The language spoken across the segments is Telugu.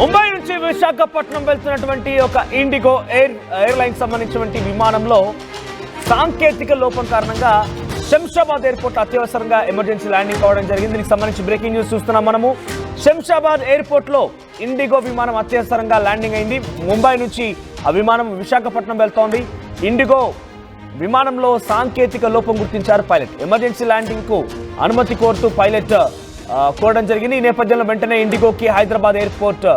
ముంబై నుంచి విశాఖపట్నం వెళ్తున్నటువంటి ఒక ఇండిగో ఎయిర్లైన్ సంబంధించినటువంటి విమానంలో సాంకేతిక లోపం కారణంగా శంషాబాద్ ఎయిర్పోర్ట్ అత్యవసరంగా ఎమర్జెన్సీ ల్యాండింగ్ కావడం జరిగింది. దీనికి సంబంధించి బ్రేకింగ్ న్యూస్ చూస్తున్నాం మనము. శంషాబాద్ ఎయిర్పోర్ట్ లో ఇండిగో విమానం అత్యవసరంగా ల్యాండింగ్ అయింది. ముంబై నుంచి ఆ విమానం విశాఖపట్నం వెళ్తోంది. ఇండిగో విమానంలో సాంకేతిక లోపం గుర్తించారు పైలట్. ఎమర్జెన్సీ ల్యాండింగ్ కు అనుమతి కోరుతూ పైలట్ కోరడం జరిగింది. ఈ నేపథ్యంలో వెంటనే ఇండిగోకి Hyderabad airport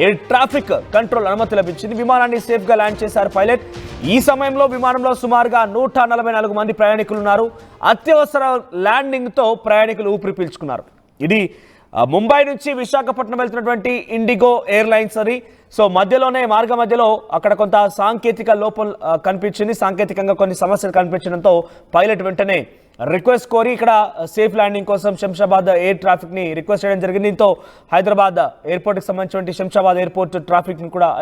air traffic control అనుమతి లభించింది. విమానాన్ని సేఫ్ గా ల్యాండ్ చేశారు పైలట్. ఈ సమయంలో విమానంలో సుమారుగా 144 మంది ప్రయాణికులు ఉన్నారు. అత్యవసర ల్యాండింగ్ తో ప్రయాణికులు ఊపిరి పీల్చుకున్నారు. ఇది ముంబై నుంచి విశాఖపట్నం వెళ్తున్నటువంటి ఇండిగో ఎయిర్లైన్స్ అని. సో మార్గ మధ్యలో అక్కడ కొంత సాంకేతిక లోపం కనిపించింది. సాంకేతికంగా కొన్ని సమస్యలు కనిపించడంతో పైలట్ వెంటనే రిక్వెస్ట్ కోరి ఇక్కడ సేఫ్ ల్యాండింగ్ కోసం శంషాబాద్ ఎయిర్ ట్రాఫిక్ ని రిక్వెస్ట్ చేయడం జరిగింది. దీంతో హైదరాబాద్ ఎయిర్పోర్ట్ కి సంబంధించిన శంషాబాద్ ఎయిర్పోర్ట్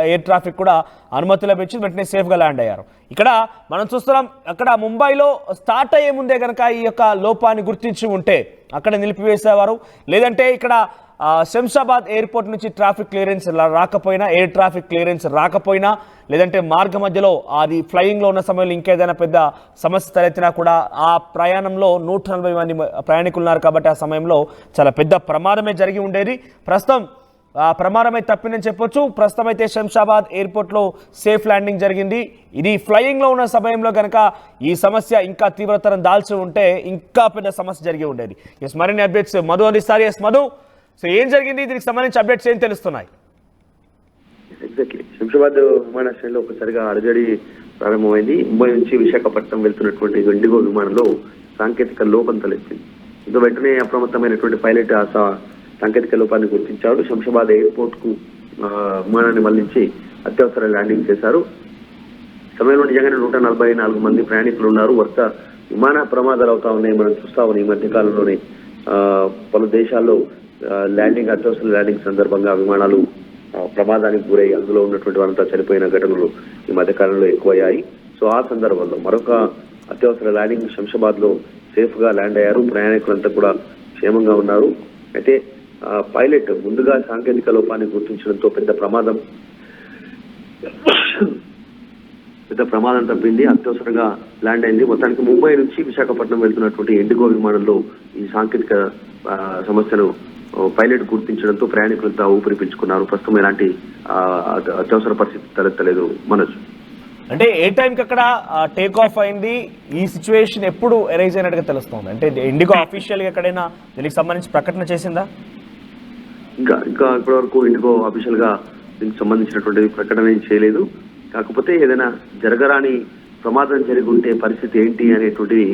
ఎయిర్ ట్రాఫిక్ కూడా అనుమతి లభించింది. వెంటనే సేఫ్ గా ల్యాండ్ అయ్యారు. ఇక్కడ మనం చూస్తున్నాం, అక్కడ ముంబైలో స్టార్ట్ అయ్యే ముందే కనుక ఈ యొక్క లోపాన్ని గుర్తించి ఉంటే అక్కడ నిలిపివేసేవారు. లేదంటే ఇక్కడ శంషాబాద్ ఎయిర్పోర్ట్ నుంచి ట్రాఫిక్ క్లియరెన్స్ రాకపోయినా, ఎయిర్ ట్రాఫిక్ క్లియరెన్స్ రాకపోయినా, లేదంటే మార్గ మధ్యలో అది ఫ్లయింగ్లో ఉన్న సమయంలో ఇంకేదైనా పెద్ద సమస్య తలెత్తినా కూడా ఆ ప్రయాణంలో 140 మంది ప్రయాణికులు ఉన్నారు కాబట్టి ఆ సమయంలో చాలా పెద్ద ప్రమాదమే జరిగి ఉండేది. ప్రస్తుతం ఆ ప్రమాదమే తప్పిందని చెప్పొచ్చు. ప్రస్తుతం అయితే శంషాబాద్ ఎయిర్పోర్ట్లో సేఫ్ ల్యాండింగ్ జరిగింది. ఇది ఫ్లయింగ్లో ఉన్న సమయంలో కనుక ఈ సమస్య ఇంకా తీవ్రతరం దాల్చి ఉంటే ఇంకా పెద్ద సమస్య జరిగి ఉండేది. ఎస్, మరిన్ని అప్డేట్స్ మధు అందిస్తారు. ఎస్ మధు, సో ఏం జరిగింది, దీనికి సంబంధించి అప్డేట్స్ ఏం తెలుస్తున్నాయి? ఎగ్జాక్ట్లీ, శంషాబాద్ విమానాశ్రయంలో ఒకసారిగా అలజడి ప్రారంభమైంది. ముంబై నుంచి విశాఖపట్నం వెళ్తున్నటువంటి ఇండిగో విమానంలో సాంకేతిక లోపం తలెత్తింది. ఇందులో వెంటనే అప్రమత్తమైనటువంటి పైలట్ సాంకేతిక లోపాన్ని గుర్తించాడు. శంషాబాద్ ఎయిర్పోర్ట్ కు విమానాన్ని మళ్లించి అత్యవసర ల్యాండింగ్ చేశారు. సమయంలో నిజంగానే 144 మంది ప్రయాణికులు ఉన్నారు. వరుస విమాన ప్రమాదాలు అవుతా ఉన్నాయి. మనం చూస్తా ఉన్నాం ఈ మధ్య కాలంలోనే పలు దేశాల్లో అత్యవసర ల్యాండింగ్ సందర్భంగా విమానాలు ప్రమాదానికి గురై అందులో ఉన్నటువంటి వారంతా చనిపోయిన ఘటనలు ఈ మధ్య కాలంలో ఎక్కువయ్యాయి. సో ఆ సందర్భంలో మరొక అత్యవసర ల్యాండింగ్ శంషాబాద్ లో సేఫ్ గా ల్యాండ్ అయ్యారు. ప్రయాణికులంతా కూడా క్షేమంగా ఉన్నారు. అయితే పైలట్ ముందుగా సాంకేతిక లోపాన్ని గుర్తించడంతో పెద్ద ప్రమాదం తప్పింది. అత్యవసరంగా ల్యాండ్ అయింది. మొత్తానికి ముంబై నుంచి విశాఖపట్నం వెళ్తున్నటువంటి ఇండిగో విమానంలో ఈ సాంకేతిక సమస్యను పైలట్ గుర్తించడంతో ప్రయాణికులంతా ఊపిరి పీల్చుకున్నారు. ప్రస్తుతం ఎలాంటి అత్యవసర పరిస్థితి తలెత్తలేదు. మనోజ్, అంటే ఏ టైంకి అక్కడ టేక్ ఆఫ్ అయింది, ఈ సిచ్యువేషన్ ఎప్పుడు ఎరైజ్ అయినట్టుగా తెలుస్తుంది? అంటే ఇండిగో అఫీషియల్ గా ఎక్కడైనా దీనికి సంబంధించి ప్రకటన చేసిందా? ఇంకా ఇప్పటి వరకు ఇండిగో అఫీషియల్ గా దీనికి సంబంధించినటువంటి ప్రకటన ఏం చేయలేదు. కాకపోతే ఏదైనా జరగరాని ప్రమాదం జరిగి ఉంటే పరిస్థితి ఏంటి అనేటువంటిది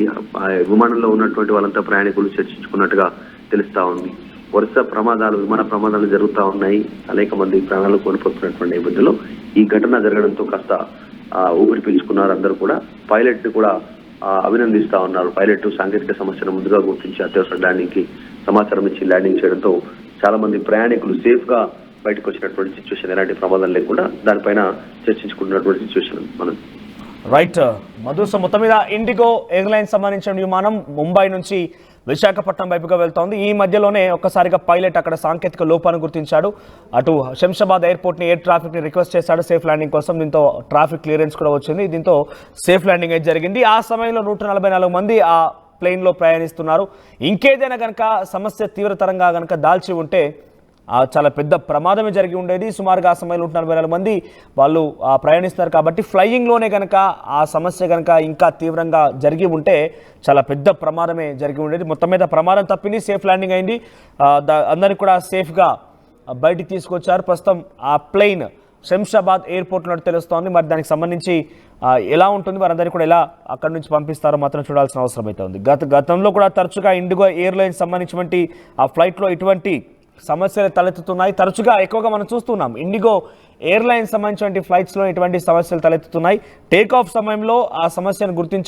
విమానంలో ఉన్నటువంటి వాళ్ళంతా ప్రయాణికులు చర్చించుకున్నట్టుగా తెలుస్తా ఉంది. వరుస విమాన ప్రమాదాలు జరుగుతూ ఉన్నాయి. అనేక మంది ప్రాణాలు కోల్పోతున్నటువంటి నేపథ్యంలో ఈ ఘటన జరగడంతో కాస్త ఊపిరి పీల్చుకున్నారు అందరూ కూడా. పైలట్ ని కూడా అభినందిస్తా ఉన్నారు. పైలట్ సాంకేతిక సమస్యను ముందుగా గుర్తించి అత్యవసర ల్యాండింగ్ కి సమాచారం ఇచ్చి ల్యాండింగ్ చేయడంతో చాలా మంది ప్రయాణికులు సేఫ్ గా బయటకు వచ్చినటువంటి సిచ్యువేషన్, ఎలాంటి ప్రమాదం లేకుండా దానిపైన చర్చించుకుంటున్నటువంటి సిచ్యువేషన్. మనం రైట్ మధు, సో మొత్తం మీద ఇండిగో ఎయిర్లైన్స్ సంబంధించిన విమానం ముంబై నుంచి విశాఖపట్నం వైపుగా వెళ్తోంది. ఈ మధ్యలోనే ఒక్కసారిగా పైలట్ అక్కడ సాంకేతిక లోపాన్ని గుర్తించాడు. అటు శంషాబాద్ ఎయిర్పోర్ట్ ని ఎయిర్ ట్రాఫిక్ ని రిక్వెస్ట్ చేశాడు సేఫ్ ల్యాండింగ్ కోసం. దీంతో ట్రాఫిక్ క్లియరెన్స్ కూడా వచ్చింది. దీంతో సేఫ్ ల్యాండింగ్ అయితే జరిగింది. ఆ సమయంలో 144 మంది ఆ ప్లేన్ లో ప్రయాణిస్తున్నారు. ఇంకేదైనా కనుక సమస్య తీవ్రతరంగా కనుక దాల్చి ఉంటే చాలా పెద్ద ప్రమాదమే జరిగి ఉండేది. సుమారుగా ఆ సమయంలో 144 మంది వాళ్ళు ప్రయాణిస్తున్నారు కాబట్టి ఫ్లయింగ్లోనే కనుక ఆ సమస్య కనుక ఇంకా తీవ్రంగా జరిగి ఉంటే చాలా పెద్ద ప్రమాదమే జరిగి ఉండేది. మొత్తం మీద ప్రమాదం తప్పింది, సేఫ్ ల్యాండింగ్ అయింది. అందరినీ కూడా సేఫ్గా బయటికి తీసుకొచ్చారు. ప్రస్తుతం ఆ ప్లేన్ శంషాబాద్ ఎయిర్పోర్ట్ నుండి తెలుస్తోంది. మరి దానికి సంబంధించి ఎలా ఉంటుంది, వారందరినీ కూడా ఎలా అక్కడి నుంచి పంపిస్తారో మాత్రం చూడాల్సిన అవసరం అయితే ఉంది. గతంలో కూడా తరచుగా ఇండిగో ఎయిర్లైన్స్ సంబంధించినటువంటి ఆ ఫ్లైట్లో ఇటువంటి సమస్యలు తలెత్తుతున్నాయి. తరచుగా ఎక్కువగా మనం చూస్తున్నాం ఇండిగో ఎయిర్లైన్స్ సంబంధించిన ఫ్లైట్స్లో ఇటువంటి సమస్యలు తలెత్తుతున్నాయి. టేక్ ఆఫ్ సమయంలో ఆ సమస్యను గుర్తించి